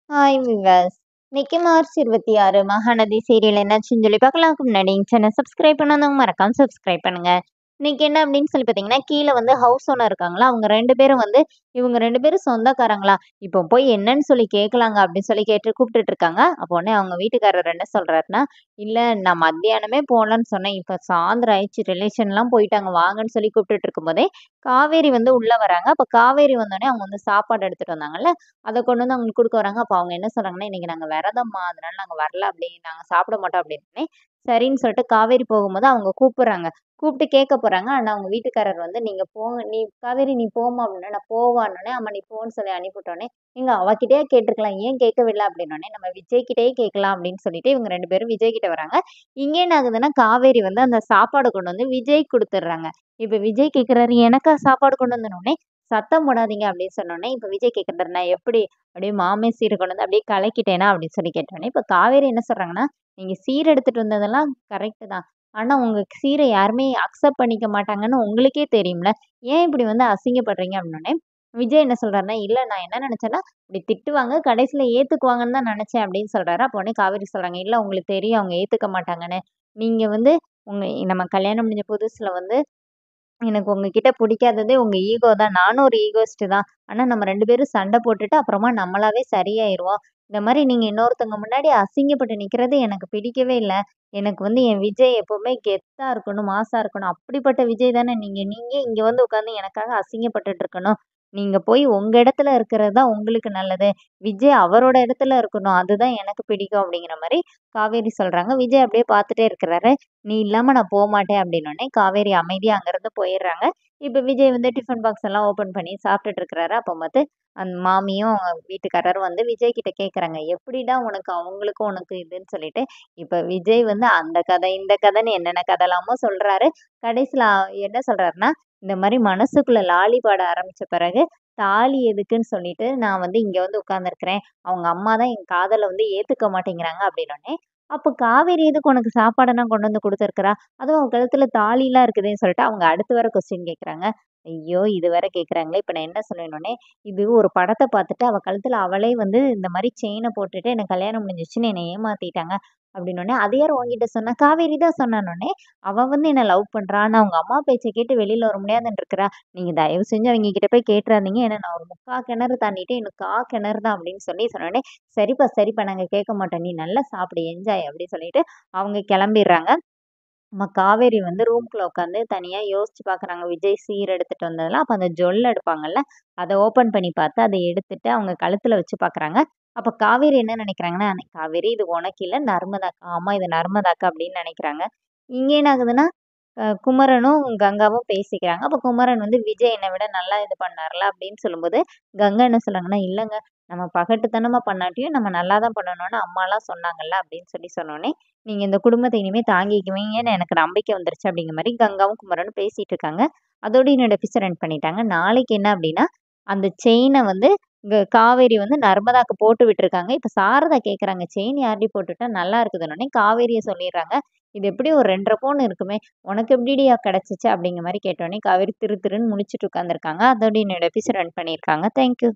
Hi விவாஸ். இன்னைக்கு March 26 Mahanadi serial என்னாச்சுன்னு சொல்லி பார்க்கலாம்க்கு முன்னாடி சேனல் சப்ஸ்கிரைப் பண்ணாதவங்க மறக்காம சப்ஸ்கிரைப் பண்ணுங்க. இன்னைக்கு என்ன அப்படின்னு சொல்லி பார்த்தீங்கன்னா, கீழே வந்து ஹவுஸ் ஓனர் இருக்காங்களா, அவங்க 2 பேரும் வந்து இவங்க 2 பேரும் சொந்தக்காரங்களா, இப்போ போய் என்னன்னு சொல்லி கேட்கலாங்க அப்படின்னு சொல்லி கூப்பிட்டுட்டு இருக்காங்க. அப்போ உடனே அவங்க வீட்டுக்காரர் என்ன சொல்றாருன்னா, இல்லை நான் மத்தியானமே போகலான்னு சொன்னேன், இப்போ சாயந்தரம் ஆயிடுச்சு, ரிலேஷன்லாம் போயிட்டாங்க வாங்கன்னு சொல்லி கூப்பிட்டுட்டு இருக்கும்போதே காவேரி வந்து உள்ள வராங்க. அப்போ காவேரி வந்தோடனே அவங்க வந்து சாப்பாடு எடுத்துட்டு வந்தாங்கல்ல, அத கொண்டு வந்து அவங்களுக்கு குடுக்க வராங்க. அப்ப அவங்க என்ன சொல்றாங்கன்னா, "இன்னைக்கு நாங்க விரதம்மா, அதனால நாங்க வரல நாங்க சாப்பிட மாட்டோம்" அப்படின்னோனே, சரின்னு சொல்லிட்டு காவேரி போகும்போது அவங்க கூப்பிடுறாங்க. கூப்பிட்டு கேட்க போறாங்க. ஆனா அவங்க வீட்டுக்காரர் வந்து, "நீங்க போங்க, நீ காவேரி நீ போம்மா" அப்படின்னா, நான் போவான்னோனே, "ஆமா நீ போன்னு" சொல்லி அனுப்பிவிட்டோனே, "ஏங்க அவகிட்டயே கேட்டுருக்கலாம், ஏன் கேட்கவில்ல?" அப்படின்னோனே, "நம்ம விஜய் கிட்டயே கேட்கலாம்" அப்படின்னு சொல்லிட்டு இவங்க 2 பேரும் விஜய் கிட்ட வராங்க. இங்க என்ன ஆகுதுன்னா, காவேரி வந்து அந்த சாப்பாடு கொண்டு வந்து விஜய்க்கு குடுத்துடுறாங்க. இப்ப விஜய் கேட்கிறாரு, "எனக்கா சாப்பாடு கொண்டு வந்தனோனே?" "சத்தம் போடாதீங்க" அப்படின்னு சொன்னோனே, இப்ப விஜய் கேட்கிறாரு, "நான் எப்படி அப்படியே மாமே சீர கொண்டு வந்து அப்படியே கலக்கிட்டேனா?" அப்படின்னு சொல்லி கேட்டோனே, இப்ப காவேரி என்ன சொல்றாங்கன்னா, "நீங்க சீர் எடுத்துட்டு வந்ததெல்லாம் கரெக்ட் தான். ஆனா உங்க சீர யாருமே அக்செப்ட் பண்ணிக்க மாட்டாங்கன்னு உங்களுக்கே தெரியும்ல. ஏன் இப்படி வந்து அசிங்கப்படுறீங்க?" அப்படின்னோனே, விஜய் என்ன சொல்றாருன்னா, "இல்ல நான் என்ன நினைச்சேன்னா, இப்படி திட்டுவாங்க, கடைசியில ஏத்துக்குவாங்கன்னு தான் நினைச்சேன்" அப்படின்னு சொல்றாரு. அப்ப உடனே காவேரி சொல்றாங்க, "இல்ல உங்களுக்கு தெரியும் அவங்க ஏத்துக்க மாட்டாங்கன்னு. நீங்க வந்து நம்ம கல்யாணம் முடிஞ்ச புதுசுல வந்து எனக்கு உங்ககிட்ட பிடிக்காததே உங்க ஈகோ தான். நானும் ஒரு ஈகோயிஸ்ட் தான். ஆனா நம்ம 2 பேரும் சண்டை போட்டுட்டு அப்புறமா நம்மளாவே சரியாயிருவோம். இந்த மாரி நீங்க இன்னொருத்தவங்க முன்னாடி அசிங்கப்பட்டு நிக்கிறது எனக்கு பிடிக்கவே இல்ல. எனக்கு வந்து என் விஜய் எப்பவுமே கெத்தா இருக்கணும், மாஸா இருக்கணும். அப்படிப்பட்ட விஜய் தானே நீங்க. நீங்க இங்க வந்து உட்கார்ந்து எனக்காக அசிங்கப்பட்டுட்டு இருக்கணும். நீங்க போய் உங்க இடத்துல இருக்கிறது தான் உங்களுக்கு நல்லது. விஜய் அவரோட இடத்துல இருக்கணும். அதுதான் எனக்கு பிடிக்கும்" அப்படிங்கிற மாரி காவேரி சொல்றாங்க. விஜய் அப்படியே பார்த்துட்டே இருக்கிறாரு. "நீ இல்லாம நான் போமாட்டேன்" அப்படின்னோனே, காவேரி அமைதியா அங்கருந்து போயிர்றாங்க. இப்ப விஜய் வந்து டிஃபன் பாக்ஸ் எல்லாம் ஓப்பன் பண்ணி சாப்பிட்டுட்டு இருக்கிறாரு. அப்ப பார்த்து அந்த மாமியும், அவங்க வீட்டுக்காரரும் வந்து விஜய் கிட்ட கேட்கறாங்க, "எப்படிடா உனக்கு அவங்களுக்கும் உனக்கு இதுன்னு" சொல்லிட்டு. இப்ப விஜய் வந்து அந்த கதை, இந்த கதைன்னு என்னென்ன கதைலாமோ சொல்றாரு. கடைசில என்ன சொல்றாருன்னா, இந்த மாரி மனசுக்குள்ள லாலி பாட ஆரம்பிச்ச பிறகு, தாலி எதுக்குன்னு சொல்லிட்டு நான் வந்து இங்க வந்து உட்கார்ந்துருக்கிறேன். அவங்க அம்மா தான் என் காதல வந்து ஏத்துக்க மாட்டேங்கிறாங்க அப்படின்னோனே, அப்ப காவேரி எதுக்கு உனக்கு சாப்பாடெல்லாம் கொண்டு வந்து குடுத்துருக்கிறா? அதுவும் அவ கழுத்துல தாலிலாம் இருக்குதேன்னு சொல்லிட்டு அவங்க அடுத்து வேற கொஸ்டின் கேட்குறாங்க. ஐயோ! இது வேற கேட்குறாங்களே! இப்ப நான் என்ன சொல்வேனோனே, இது ஒரு படத்த பார்த்துட்டு அவ கழுத்துல அவளே வந்து இந்த மாரி செயின போட்டுட்டு எனக்கு கல்யாணம் முடிஞ்சிருச்சுன்னு என்னை ஏமாத்திட்டாங்க. அப்டின்னோனே, "அது யார் உன்கிட்ட சொன்னா?" "காவேரி தான் சொன்னான்னோனே." "அவ வந்து என்ன லவ் பண்றா. ஆனா அவங்க அம்மா பேச்ச கேட்டு வெளில வர முடியாதுன்னு இருக்கிறா. நீங்க தயவு செஞ்சு அவைங்க கிட்ட போய் கேட்டுறாதீங்க. ஏன்னா நான் ஒரு 3/4 கிணறு தாண்டிட்டேன். இன்னும் 1/4 கிணறு தான்" அப்படின்னு சொல்லி சொன்னோனே, "சரிப்பா, சரிப்பா நாங்க கேட்க மாட்டோம். நீ நல்லா சாப்பிடு, என்ஜாய்" அப்படின்னு சொல்லிட்டு அவங்க கிளம்பிர்றாங்க. நம்ம காவேரி வந்து ரூம்குள்ள உட்காந்து தனியா யோசிச்சு பார்க்குறாங்க. விஜய் சீர் எடுத்துட்டு வந்ததெல்லாம். அப்ப அந்த ஜொல் எடுப்பாங்கல்ல, அத ஓப்பன் பண்ணி பார்த்து, அத எடுத்துட்டு அவங்க கழுத்துல வச்சு பார்க்குறாங்க. அப்ப காவேரி என்ன நினைக்கிறாங்கன்னா, "காவேரி இது உனக்கு இல்ல நர்மதாக்கு. ஆமா இது நர்மதாக்கு" அப்படின்னு நினைக்கிறாங்க. இங்க என்ன ஆகுதுன்னா, குமரனும், கங்காவும் பேசிக்கிறாங்க. அப்ப குமரன் வந்து விஜய் என்ன விட நல்லா இது பண்ணார்ல அப்படின்னு சொல்லும்போது, கங்கா என்ன சொல்றாங்கன்னா, "இல்லங்க நம்ம பகட்டுத்தனமா பண்ணாட்டியும் நம்ம நல்லா தான் பண்ணணும்னு அம்மாலாம் சொன்னாங்கல்ல" அப்படின்னு சொல்லி சொன்னோனே, "நீங்க இந்த குடும்பத்த இனிமே தாங்கிக்குவீங்கன்னு எனக்கு நம்பிக்கை வந்துருச்சு" அப்படிங்கிற மாரி கங்காவும், குமரனும் பேசிட்டு இருக்காங்க. அதோட என்னோட எபிசோட் எண்ட் பண்ணிட்டாங்க. நாளைக்கு என்ன அப்படின்னா, அந்த செயின வந்து காவேரி வந்து நர்மதாக்கு போட்டு விட்டுருக்காங்க. இப்ப சாரதா கேட்குறாங்க, "செயின் யார்டி போட்டுவிட்டா? நல்லா இருக்குதுன்னோனே" காவேரிய சொல்லிர்றாங்க. "இது எப்படியும் ஒரு 2 1/2 பவுன் இருக்குமே! உனக்கு எப்படிடி கிடைச்சுச்சு?" அப்படிங்கிற மாரி கேட்டோனே, காவேரி திரு திருன்னு முழிச்சுட்டு உட்காந்துருக்காங்க. அதோட என்னோட எபிசோட் எண்ட் பண்ணியிருக்காங்க. Thank you.